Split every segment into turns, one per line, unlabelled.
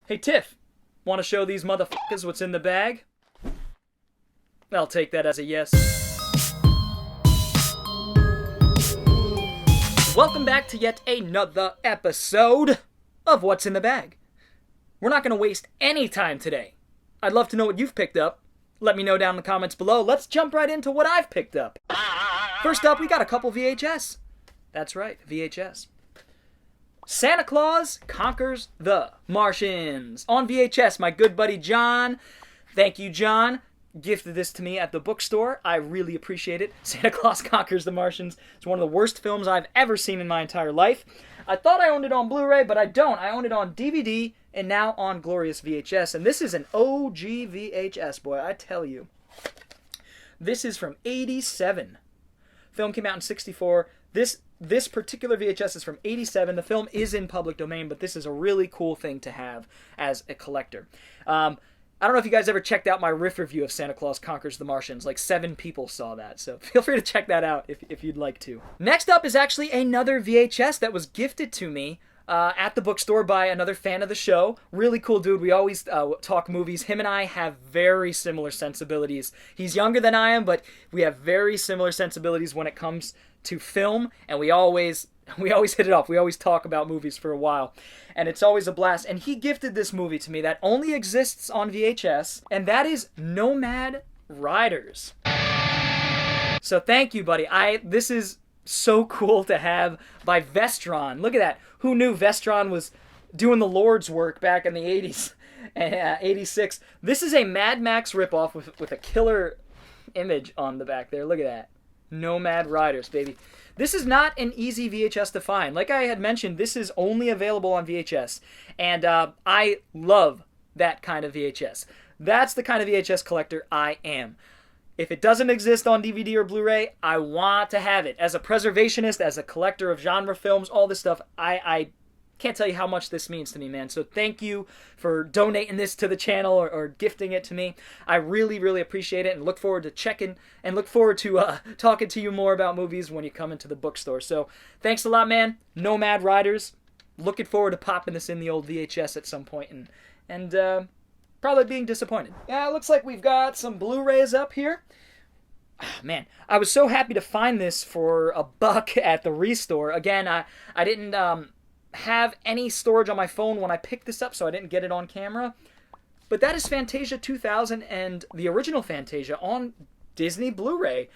Hey Tiff, want to show these motherfuckers what's in the bag? I'll take that as a yes. Welcome back to yet another episode of What's in the Bag. We're not going to waste any time today. I'd love to know what you've picked up. Let me know down in the comments below. Let's jump right into what I've picked up. First up, we got a couple VHS. That's right, VHS. Santa Claus Conquers the Martians. On VHS, my good buddy John, thank you John, gifted this to me at the bookstore. I really appreciate it. Santa Claus Conquers the Martians. It's one of the worst films I've ever seen in my entire life. I thought I owned it on Blu-ray, but I don't. I own it on DVD and now on glorious VHS. And this is an OG VHS, boy, I tell you. This is from '87. Film came out in '64. This particular VHS is from '87. The film is in public domain, but this is a really cool thing to have as a collector. I don't know if you guys ever checked out my riff review of Santa Claus Conquers the Martians. Like 7 people saw that, so feel free to check that out if you'd like to. Next up is actually another VHS that was gifted to me at the bookstore by another fan of the show. Really cool dude. We always talk movies. Him and I have very similar sensibilities. He's younger than I am, but we have very similar sensibilities when it comes to film, and we always hit it off. We always talk about movies for a while, and it's always a blast. And he gifted this movie to me that only exists on VHS, and that is Nomad Riders. So thank you, buddy. This is so cool to have by Vestron. Look at that. Who knew Vestron was doing the Lord's work back in the 80s and 86? This is a Mad Max ripoff with a killer image on the back there. Look at that. Nomad Riders, baby. This is not an easy VHS to find. Like I had mentioned, this is only available on VHS. And I love that kind of VHS. That's the kind of VHS collector I am. If it doesn't exist on DVD or Blu-ray, I want to have it. As a preservationist, as a collector of genre films, all this stuff, I can't tell you how much this means to me, man. So thank you for donating this to the channel or gifting it to me. I really, really appreciate it and look forward to checking and look forward to talking to you more about movies when you come into the bookstore. So thanks a lot, man. Nomad Riders. Looking forward to popping this in the old VHS at some point and probably being disappointed. Yeah, it looks like we've got some Blu-rays up here. Oh, man, I was so happy to find this for $1 at the Restore. Again, I didn't have any storage on my phone when I picked this up, so I didn't get it on camera. But that is Fantasia 2000 and the original Fantasia on Disney Blu-ray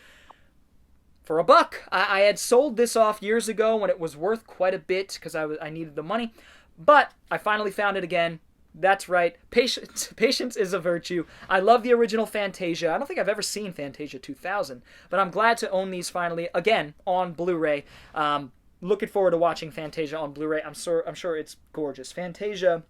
for $1. I had sold this off years ago when it was worth quite a bit because I needed the money. But I finally found it again. That's right. Patience is a virtue. I love the original Fantasia. I don't think I've ever seen Fantasia 2000, but I'm glad to own these finally, again, on Blu-ray. Looking forward to watching Fantasia on Blu-ray. I'm sure it's gorgeous. Fantasia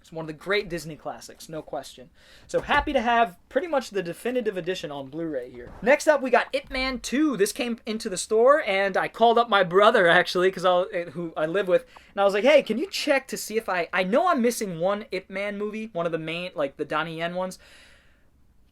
is one of the great Disney classics, no question. So happy to have pretty much the definitive edition on Blu-ray here. Next up, we got Ip Man 2. This came into the store, and I called up my brother, actually, who I live with, and I was like, hey, can you check to see if I know I'm missing one Ip Man movie, one of the main, like the Donnie Yen ones.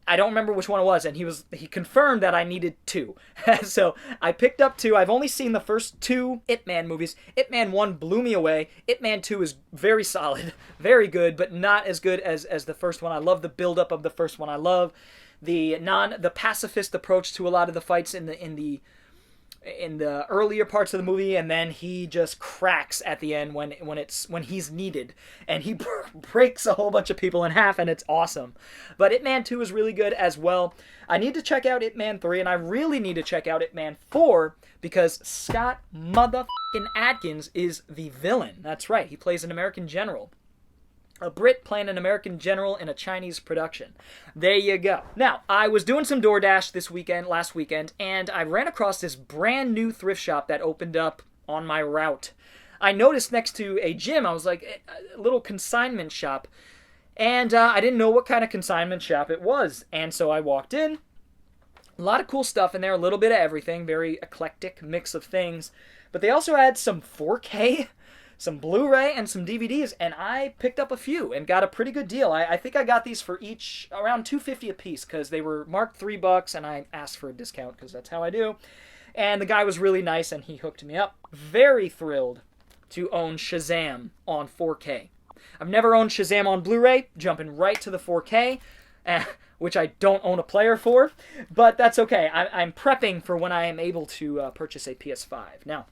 I don't remember which one it was, and he confirmed that I needed 2. So I picked up 2. I've only seen the first 2 Ip Man movies. Ip Man 1 blew me away. Ip Man 2 is very solid, very good, but not as good as the first one. I love the build-up of the first one. I love the pacifist approach to a lot of the fights in the earlier parts of the movie, and then he just cracks at the end when he's needed, and he breaks a whole bunch of people in half, and it's awesome. But Ip Man 2 is really good as well. I need to check out Ip Man 3, and I really need to check out Ip Man 4 because Scott motherfucking Adkins is the villain. That's right, he plays an American general. A Brit playing an American general in a Chinese production. There you go. Now, I was doing some DoorDash last weekend, and I ran across this brand new thrift shop that opened up on my route. I noticed next to a gym, I was like, a little consignment shop, and I didn't know what kind of consignment shop it was. And so I walked in. A lot of cool stuff in there, a little bit of everything, very eclectic mix of things. But they also had some 4K, some Blu-ray, and some DVDs, and I picked up a few and got a pretty good deal. I think I got these for each around $2.50 a piece because they were marked $3, and I asked for a discount because that's how I do. And the guy was really nice, and he hooked me up. Very thrilled to own Shazam on 4K. I've never owned Shazam on Blu-ray, jumping right to the 4K, which I don't own a player for, but that's okay. I'm prepping for when I am able to purchase a PS5. Now,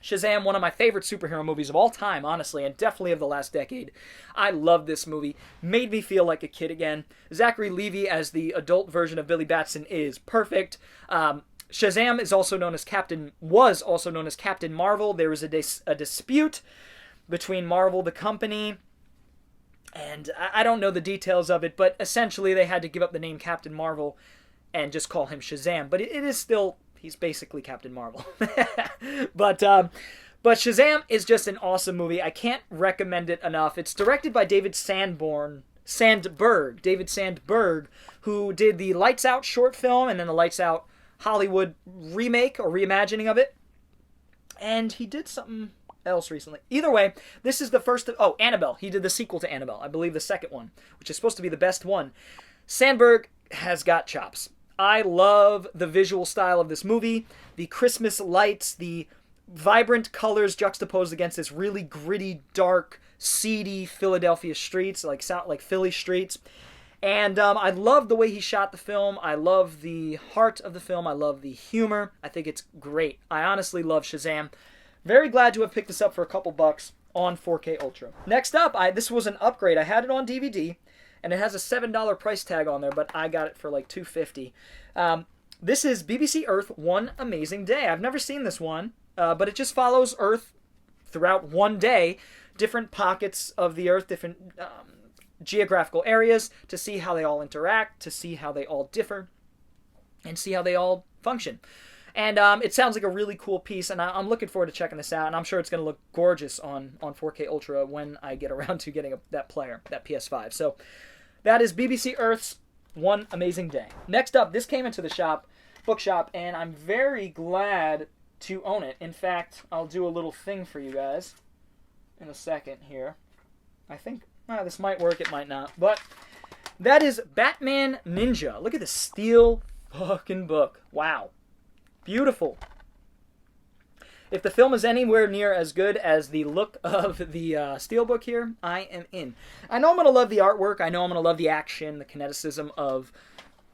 Shazam, one of my favorite superhero movies of all time, honestly, and definitely of the last decade. I love this movie. Made me feel like a kid again. Zachary Levi as the adult version of Billy Batson is perfect. Shazam was also known as Captain Marvel. There was a dispute between Marvel, the company, and I don't know the details of it, but essentially they had to give up the name Captain Marvel and just call him Shazam. But it is still... he's basically Captain Marvel. But Shazam is just an awesome movie. I can't recommend it enough. It's directed by David Sandberg, who did the Lights Out short film and then the Lights Out Hollywood remake or reimagining of it. And he did something else recently. Either way, this is the first of... Annabelle. He did the sequel to Annabelle. I believe the second one, which is supposed to be the best one. Sandberg has got chops. I love the visual style of this movie, the Christmas lights, the vibrant colors juxtaposed against this really gritty, dark, seedy Philadelphia streets, like Philly streets. And I love the way he shot the film. I love the heart of the film. I love the humor. I think it's great. I honestly love Shazam. Very glad to have picked this up for a couple bucks on 4K Ultra. Next up, this was an upgrade. I had it on DVD. And it has a $7 price tag on there, but I got it for like $2.50. This is BBC Earth One Amazing Day. I've never seen this one, but it just follows Earth throughout one day, different pockets of the Earth, different geographical areas, to see how they all interact, to see how they all differ, and see how they all function. And it sounds like a really cool piece, and I'm looking forward to checking this out, and I'm sure it's going to look gorgeous on 4K Ultra when I get around to getting that player, that PS5. So that is BBC Earth's One Amazing Day. Next up, this came into the bookshop, and I'm very glad to own it. In fact, I'll do a little thing for you guys in a second here. I think this might work, it might not, but that is Batman Ninja. Look at this steel fucking book. Wow. Beautiful. If the film is anywhere near as good as the look of the steelbook here, I am in. I know I'm going to love the artwork. I know I'm going to love the action, the kineticism of,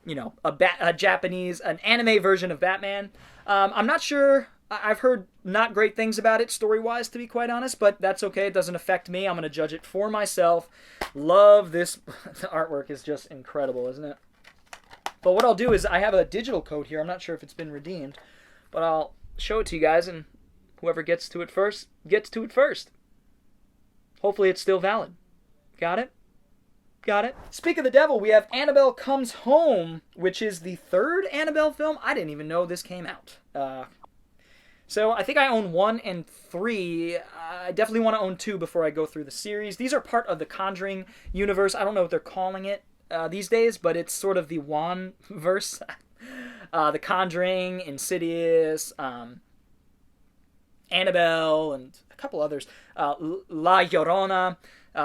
an anime version of Batman. I'm not sure. I've heard not great things about it story-wise, to be quite honest, but that's okay. It doesn't affect me. I'm going to judge it for myself. Love this. The artwork is just incredible, isn't it? But what I'll do is I have a digital code here. I'm not sure if it's been redeemed, but I'll show it to you guys, and whoever gets to it first, gets to it first. Hopefully it's still valid. Got it? Got it? Speak of the devil, we have Annabelle Comes Home, which is the third Annabelle film. I didn't even know this came out. So I think I own 1 and 3. I definitely want to own 2 before I go through the series. These are part of the Conjuring universe. I don't know what they're calling it these days, but it's sort of the Wan-verse. The Conjuring, Insidious, Annabelle, and a couple others. La Llorona,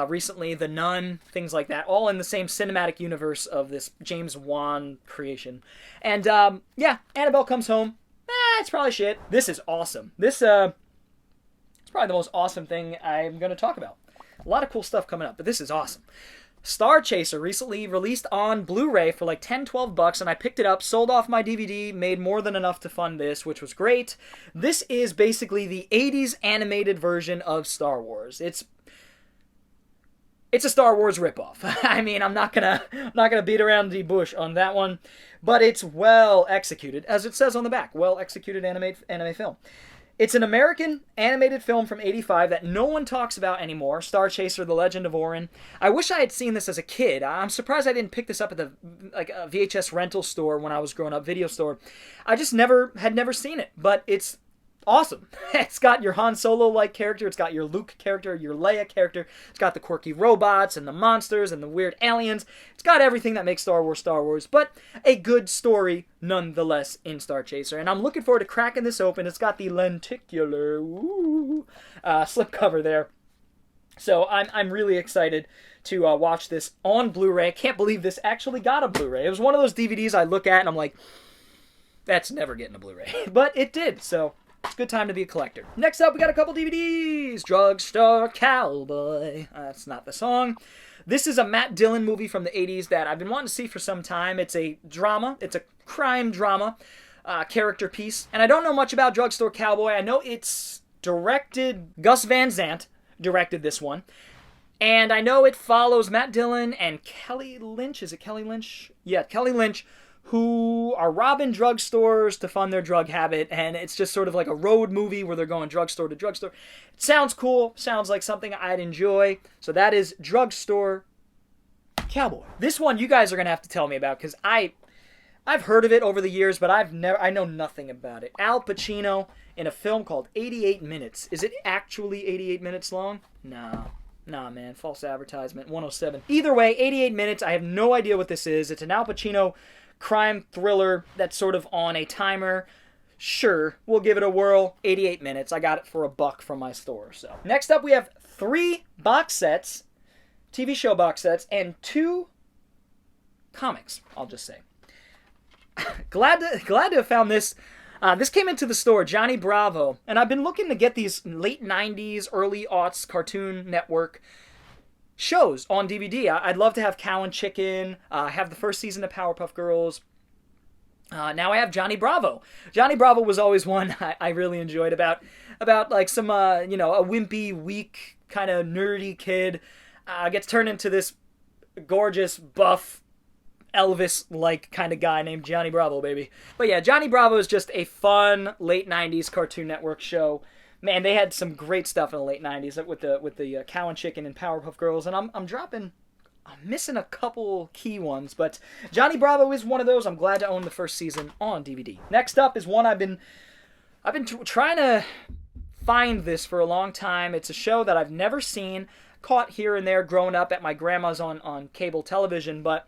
recently The Nun, things like that. All in the same cinematic universe of this James Wan creation. And, Annabelle Comes Home. It's probably shit. This is awesome. This is probably the most awesome thing I'm going to talk about. A lot of cool stuff coming up, but this is awesome. Star Chaser recently released on Blu-ray for like $10-12, and I picked it up, sold off my DVD, made more than enough to fund this, which was great. This is basically the 80s animated version of Star Wars. It's a Star Wars ripoff. I mean, I'm not gonna beat around the bush on that one, but it's well executed, as it says on the back. Well executed anime film. It's an American animated film from '85 that no one talks about anymore. Star Chaser: The Legend of Orin. I wish I had seen this as a kid. I'm surprised I didn't pick this up at the a VHS rental store when I was growing up, video store. I just had never seen it, but it's awesome. It's got your Han Solo-like character. It's got your Luke character, your Leia character. It's got the quirky robots and the monsters and the weird aliens. It's got everything that makes Star Wars, but a good story nonetheless in Star Chaser. And I'm looking forward to cracking this open. It's got the lenticular slipcover there. So I'm really excited to watch this on Blu-ray. I can't believe this actually got a Blu-ray. It was one of those DVDs I look at and I'm like, that's never getting a Blu-ray. But it did, so It's a good time to be a collector. Next up, we got a couple DVDs. Drugstore Cowboy. That's not the song. This is a Matt Dillon movie from the 80s that I've been wanting to see for some time. It's a drama. It's a crime drama character piece. And I don't know much about Drugstore Cowboy. I know it's directed... Gus Van Sant directed this one. And I know it follows Matt Dillon and Kelly Lynch. Is it Kelly Lynch? Yeah, Kelly Lynch, who are robbing drugstores to fund their drug habit. And it's just sort of like a road movie where they're going drugstore to drugstore. It sounds cool. Sounds like something I'd enjoy. So that is Drugstore Cowboy. This one you guys are going to have to tell me about because I've heard of it over the years, but I know nothing about it. Al Pacino in a film called 88 Minutes. Is it actually 88 minutes long? No. Nah, man, false advertisement, 107. Either way, 88 Minutes, I have no idea what this is. It's an Al Pacino crime thriller that's sort of on a timer. Sure, we'll give it a whirl. 88 Minutes, I got it for $1 from my store. So next up, we have 3 box sets, TV show box sets, and 2 comics, I'll just say. Glad to have found this. This came into the store, Johnny Bravo, and I've been looking to get these late 90s, early aughts Cartoon Network shows on DVD. I'd love to have Cow and Chicken, have the first season of Powerpuff Girls. Now I have Johnny Bravo. Johnny Bravo was always one I really enjoyed about like some, a wimpy, weak, kind of nerdy kid gets turned into this gorgeous, buff, Elvis-like kind of guy named Johnny Bravo, baby. But yeah, Johnny Bravo is just a fun late 90s Cartoon Network show. Man, they had some great stuff in the late 90s with the Cow and Chicken and Powerpuff Girls, and I'm missing a couple key ones, but Johnny Bravo is one of those. I'm glad to own the first season on DVD. Next up is one I've been trying to find this for a long time. It's a show that I've never seen, caught here and there growing up at my grandma's on cable television, but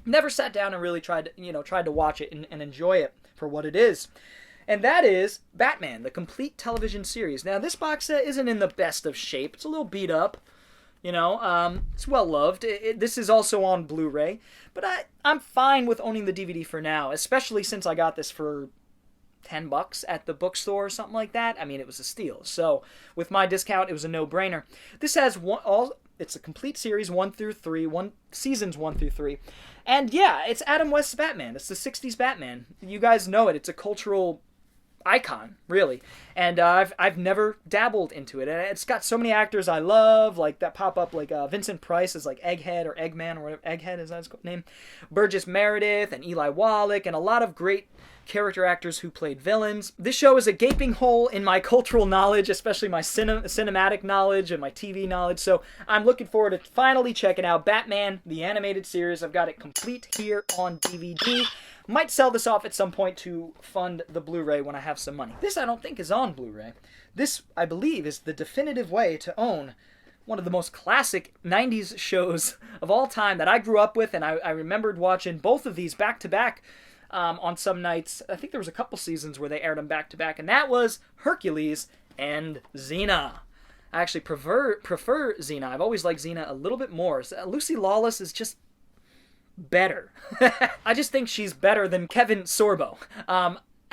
never sat down and really tried to watch it and enjoy it for what it is. And that is Batman, the complete television series. Now, this box set isn't in the best of shape. It's a little beat up. It's well loved. This is also on Blu-ray. But I'm fine with owning the DVD for now, especially since I got this for $10 at the bookstore or something like that. I mean, it was a steal. So with my discount, it was a no-brainer. This has it's a complete series, seasons 1 through 3. And yeah, it's Adam West's Batman. It's the 60s Batman. You guys know it. It's a cultural icon, really. And I've never dabbled into it. And it's got so many actors I love, like that pop up, like Vincent Price is like Egghead or Eggman or whatever. Egghead is that his name. Burgess Meredith and Eli Wallach and a lot of great character actors who played villains. This show is a gaping hole in my cultural knowledge, especially my cinematic knowledge and my TV knowledge, so I'm looking forward to finally checking out Batman, the animated series. I've got it complete here on DVD. Might sell this off at some point to fund the Blu-ray when I have some money. This I don't think is on Blu-ray. This, I believe, is the definitive way to own one of the most classic 90s shows of all time that I grew up with, and I remembered watching both of these back-to-back on some nights. I think there was a couple seasons where they aired them back to back, and that was Hercules and Xena. I actually prefer Xena. I've always liked Xena a little bit more. Lucy Lawless is just better. I just think she's better than Kevin Sorbo.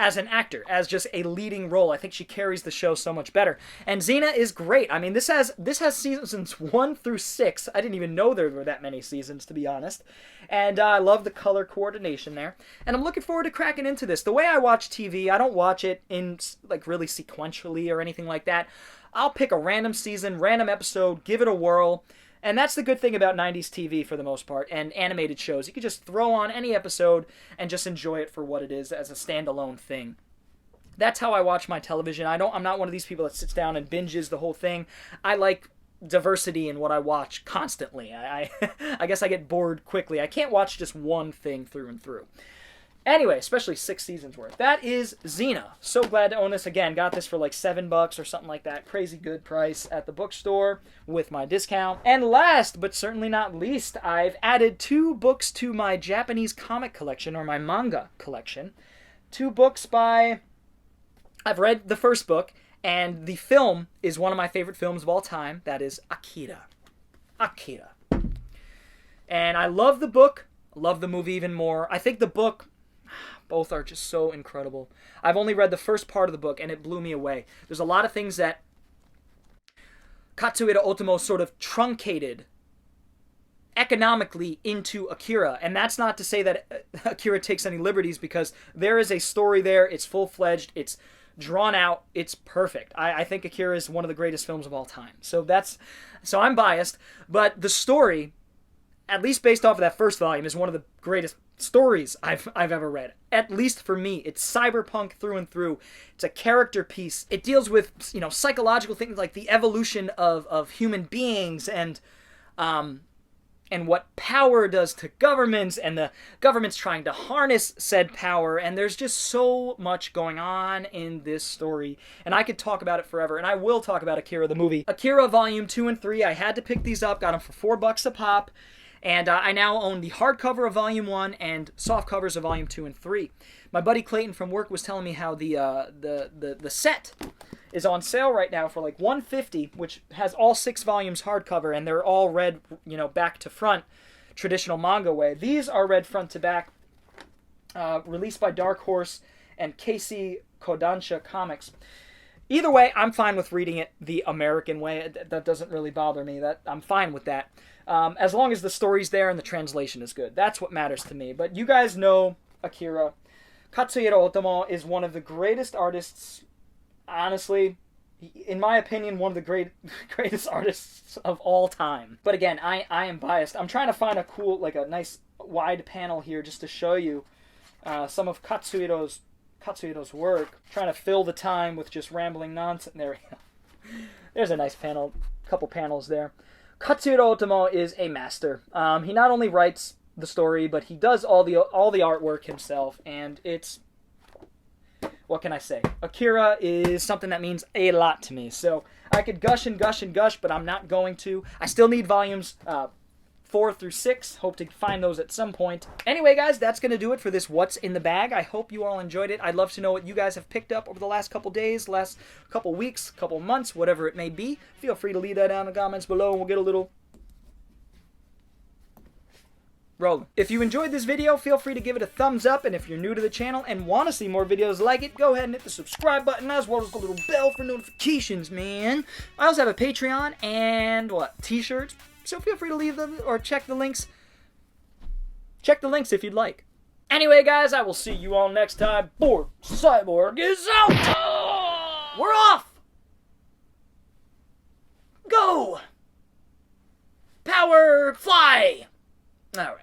As an actor, as just a leading role. I think she carries the show so much better. And Xena is great. I mean, this has seasons 1 through 6. I didn't even know there were that many seasons, to be honest. And I love the color coordination there. And I'm looking forward to cracking into this. The way I watch TV, I don't watch it in like really sequentially or anything like that. I'll pick a random season, random episode, give it a whirl. And that's the good thing about 90s TV for the most part, and animated shows. You can just throw on any episode and just enjoy it for what it is as a standalone thing. That's how I watch my television. I'm not one of these people that sits down and binges the whole thing. I like diversity in what I watch constantly. I guess I get bored quickly. I can't watch just one thing through and through. Anyway, especially 6 seasons worth. That is Xena. So glad to own this again. Got this for like $7 or something like that. Crazy good price at the bookstore with my discount. And last, but certainly not least, I've added 2 books to my Japanese comic collection, or my manga collection. 2 books by... I've read the first book, and the film is one of my favorite films of all time. That is Akira. Akira. And I love the book. Love the movie even more. I think the book... Both are just so incredible. I've only read the first part of the book, and it blew me away. There's a lot of things that Katsuhiro Otomo sort of truncated economically into Akira. And that's not to say that Akira takes any liberties, because there is a story there. It's full-fledged. It's drawn out. It's perfect. I think Akira is one of the greatest films of all time. So I'm biased, but the story, at least based off of that first volume, is one of the greatest stories I've ever read. At least for me. It's cyberpunk through and through. It's a character piece. It deals with, psychological things like the evolution of human beings and what power does to governments, and the government's trying to harness said power, and there's just so much going on in this story, and I could talk about it forever, and I will talk about Akira the movie. Akira Volume 2 and 3, I had to pick these up, got them for $4 a pop, and I now own the hardcover of Volume 1 and soft covers of Volume 2 and 3. My buddy Clayton from work was telling me how the set is on sale right now for like $150, which has all 6 volumes hardcover, and they're all read, back to front, traditional manga way. These are read front to back, released by Dark Horse and Casey Kodansha Comics. Either way, I'm fine with reading it the American way. That doesn't really bother me. I'm fine with that. As long as the story's there and the translation is good. That's what matters to me. But you guys know Akira. Katsuhiro Otomo is one of the greatest artists, honestly, in my opinion, one of the greatest artists of all time. But again, I am biased. I'm trying to find a cool, a nice wide panel here just to show you some of Katsuhiro's work. I'm trying to fill the time with just rambling nonsense. There's a nice panel, couple panels there. Katsuhiro Otomo is a master. He not only writes the story, but he does all the artwork himself, and it's, what can I say? Akira is something that means a lot to me. So I could gush and gush and gush, but I'm not going to. I still need volumes 4 through 6. Hope to find those at some point. Anyway, guys, that's going to do it for this What's in the Bag. I hope you all enjoyed it. I'd love to know what you guys have picked up over the last couple days, last couple weeks, couple months, whatever it may be. Feel free to leave that down in the comments below, and we'll get a little rolling. If you enjoyed this video, feel free to give it a thumbs up, and if you're new to the channel and want to see more videos like it, go ahead and hit the subscribe button as well as the little bell for notifications, man. I also have a Patreon and, t-shirts, so feel free to leave them or check the links. Check the links if you'd like. Anyway, guys, I will see you all next time. VHS is out! We're off! Go! Power, fly! Alright.